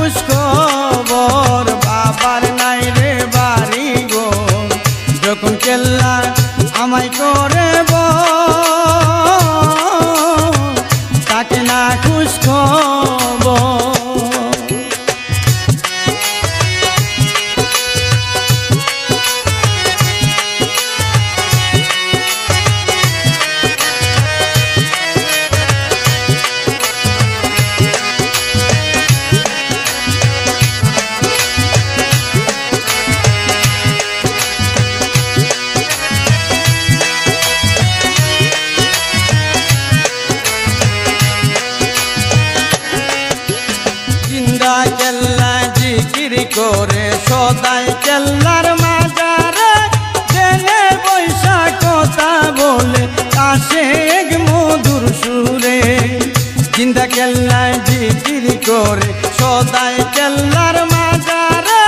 খোঁজ খবর, বাবার নাই রে বাড়ি গো, যখন কেল্লা আমায় করে তাকে না খোঁজ খবর। কেল্লা জিকির করে সদাই কেল্লার মাজারে, জেনে বৈশা কথা বলে আসে মধুর সুরে। জিন্দা কেল্লা জিকির করে সদাই কেল্লার মাজারে,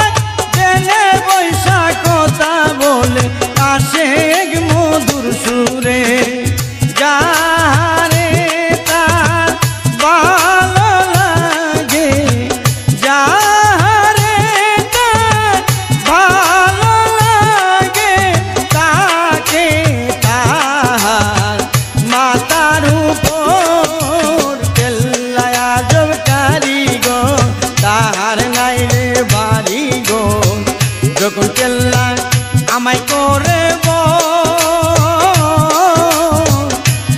জেনে বৈশা কথা বলে আসে মধুর সুরে। যারে তার ভালো লাগে, যারে তার ভালো লাগে, তাকে তাহার মাতার উপর কেল্লায় আজব কারিগর, তাহার নাই রে বাড়ি গো, যখন কেল্লা আমায় করে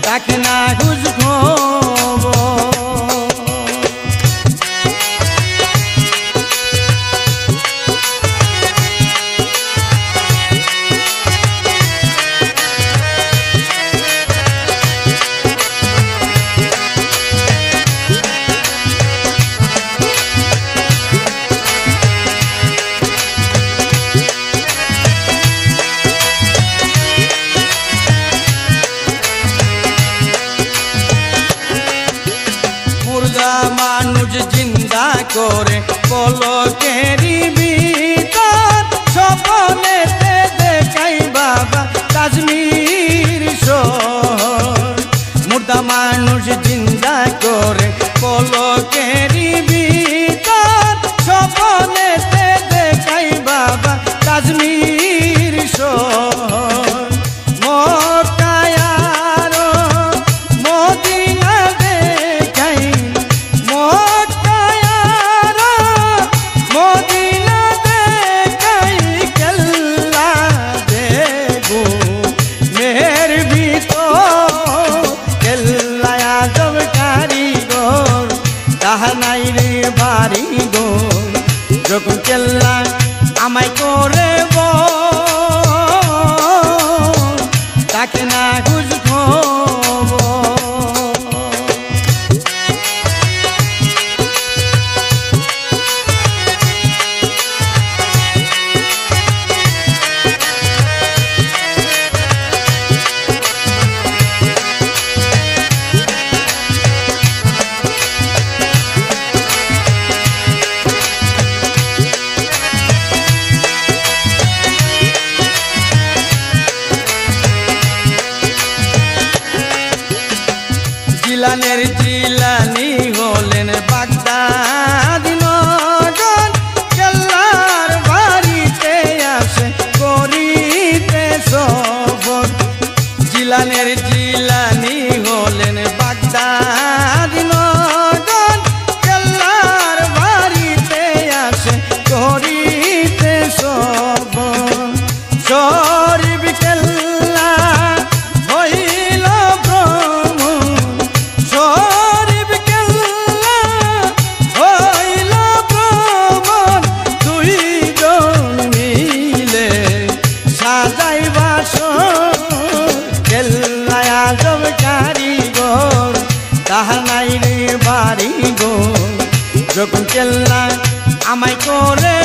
তাকে না খোঁজ খবর। মানুষ জিন্দা করে পলকেরই ভিতর, স্বপ্নেতে দেখাই বাবা কাশ্মীর শহর। মুর্দা মানুষ জিন্দা করে পলকেরই ভিতর, স্বপ্নেতে দেখাই বাবা কাশ্মীর শহর। নাই রে বাড়ি গো, যখন কেল্লা আমায় করে তাকে না খোঁজ খবর। জিলানের জিলানি হলেন বাগদাদি নগর, কেল্লার বাড়িতে আসে করিতে সফর। জিলানের জিলানি হলেন বাগদাদি নগর, কেল্লার বাড়িতে আসে করিতে সফর। শরীফ কেল্লা হইল তাহার নাই রে বাড়ি গো, যখন কেল্লা আমায় করে